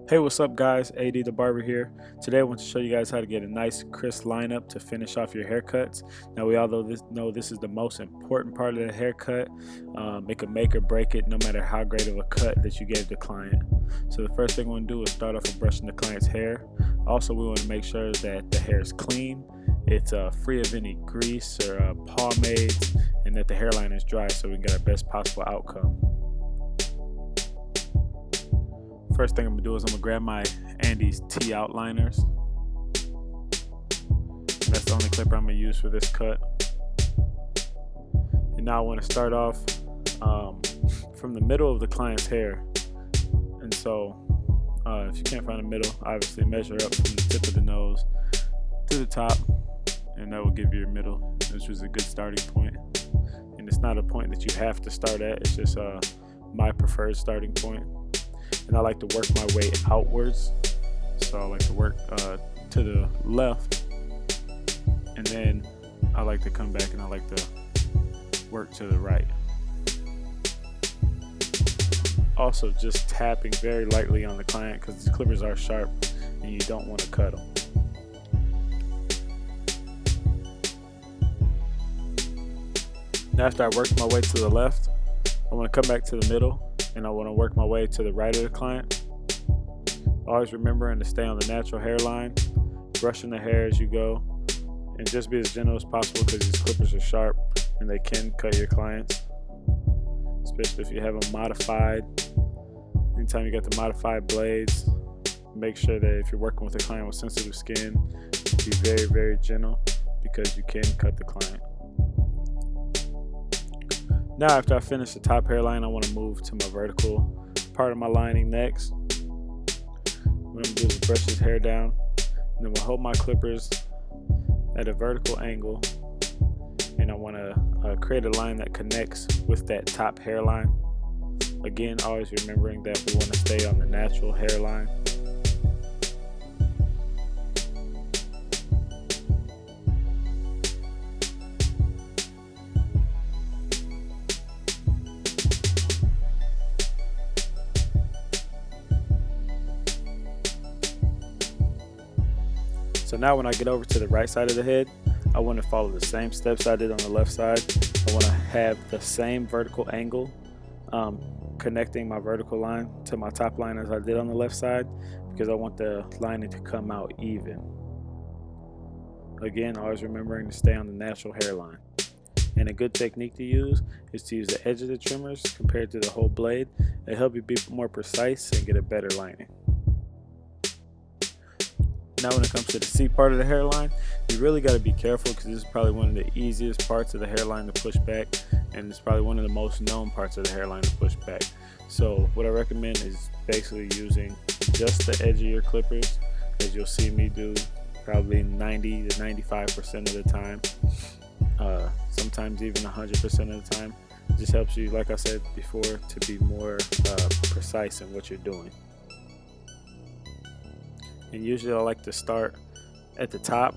Hey, what's up guys? AD the Barber here. Today I want to show you guys how to get a nice crisp lineup to finish off your haircuts. Now we all know this is the most important part of the haircut. It can make or break it no matter how great of a cut that you gave the client. So the first thing we want to do is start off with brushing the client's hair. Also, we want to make sure that the hair is clean, it's free of any grease or pomades, and that the hairline is dry so we can get our best possible outcome. First thing I'm gonna do is I'm gonna grab my Andy's T outliners. And that's the only clipper I'm gonna use for this cut. And now I want to start off from the middle of the client's hair. And so if you can't find the middle, obviously measure up from the tip of the nose to the top, and that will give you your middle, which is a good starting point. And it's not a point that you have to start at, it's just my preferred starting point. And I like to work my way outwards, so I like to work to the left, and then I like to come back and I like to work to the right. Also, just tapping very lightly on the client because the clippers are sharp and you don't want to cut them. Now after I work my way to the left, I want to come back to the middle and I want to work my way to the right of the client. Always remembering to stay on the natural hairline, brushing the hair as you go, and just be as gentle as possible because these clippers are sharp and they can cut your clients, especially if you have them modified. Anytime you get the modified blades, make sure that if you're working with a client with sensitive skin, be very, very gentle because you can cut the client. Now after I finish the top hairline, I want to move to my vertical part of my lining next. What I'm going to do is brush his hair down, and then we'll hold my clippers at a vertical angle, and I want to create a line that connects with that top hairline. Again, always remembering that we want to stay on the natural hairline. So now when I get over to the right side of the head, I want to follow the same steps I did on the left side. I want to have the same vertical angle, connecting my vertical line to my top line as I did on the left side, because I want the lining to come out even. Again, always remembering to stay on the natural hairline. And a good technique to use is to use the edge of the trimmers compared to the whole blade. It'll help you be more precise and get a better lining. Now when it comes to the C part of the hairline, you really got to be careful because this is probably one of the easiest parts of the hairline to push back, and it's probably one of the most known parts of the hairline to push back. So what I recommend is basically using just the edge of your clippers, as you'll see me do probably 90 to 95% of the time, sometimes even 100% of the time. It just helps you, like I said before, to be more precise in what you're doing. And usually I like to start at the top.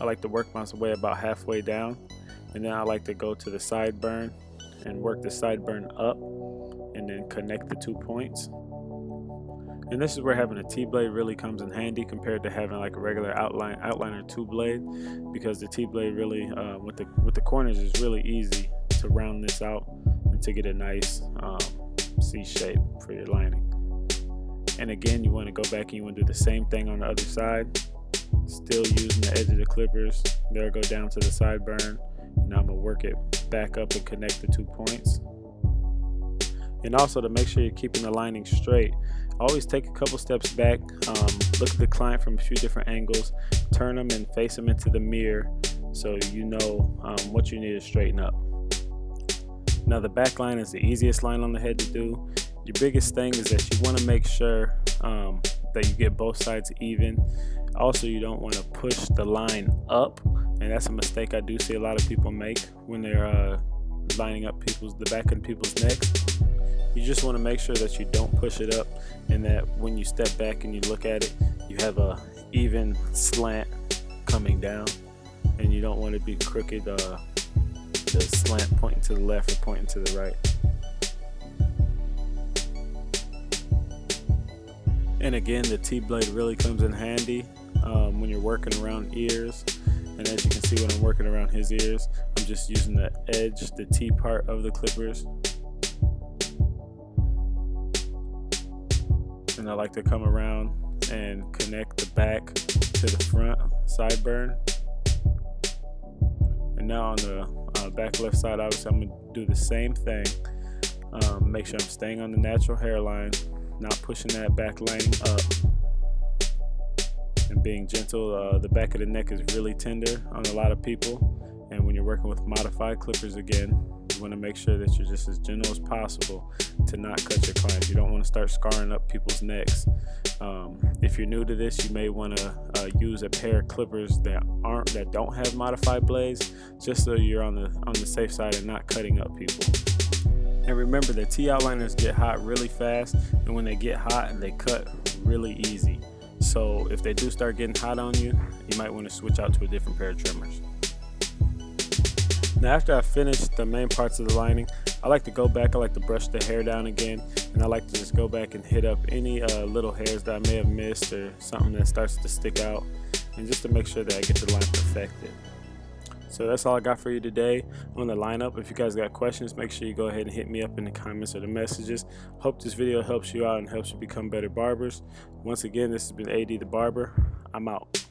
I like to work my way about halfway down, and then I like to go to the sideburn and work the sideburn up and then connect the 2 points. And this is where having a T-blade really comes in handy compared to having like a regular outliner 2 blade, because the T-blade really with the corners is really easy to round this out and to get a nice C shape for your lining. And again, you want to go back and you want to do the same thing on the other side, still using the edge of the clippers. There, go down to the sideburn, and now I'm going to work it back up and connect the 2 points. And also, to make sure you're keeping the lining straight, always take a couple steps back, look at the client from a few different angles, turn them and face them into the mirror so you know what you need to straighten up. Now the back line is the easiest line on the head to do. Your biggest thing is that you want to make sure that you get both sides even. Also, you don't want to push the line up, and that's a mistake I do see a lot of people make when they're lining up the back of people's necks. You just want to make sure that you don't push it up, and that when you step back and you look at it, you have a even slant coming down, and you don't want to be crooked, the slant pointing to the left or pointing to the right. And again, the T-blade really comes in handy when you're working around ears. And as you can see, when I'm working around his ears, I'm just using the edge, the T part of the clippers. And I like to come around and connect the back to the front sideburn. And now on the back left side, obviously I'm going to do the same thing. Make sure I'm staying on the natural hairline, not pushing that back lane up, and being gentle. The back of the neck is really tender on a lot of people, and when you're working with modified clippers, again, you want to make sure that you're just as gentle as possible to not cut your clients. You don't want to start scarring up people's necks. If you're new to this, you may want to use a pair of clippers that don't have modified blades, just so you're on the safe side and not cutting up people. And remember that T-outliners get hot really fast, and when they get hot, they cut really easy. So if they do start getting hot on you, you might want to switch out to a different pair of trimmers. Now after I finish the main parts of the lining, I like to go back, I like to brush the hair down again, and I like to just go back and hit up any little hairs that I may have missed or something that starts to stick out, and just to make sure that I get the line perfected. So that's all I got for you today on the lineup. If you guys got questions, make sure you go ahead and hit me up in the comments or the messages. Hope this video helps you out and helps you become better barbers. Once again, this has been AD the Barber. I'm out.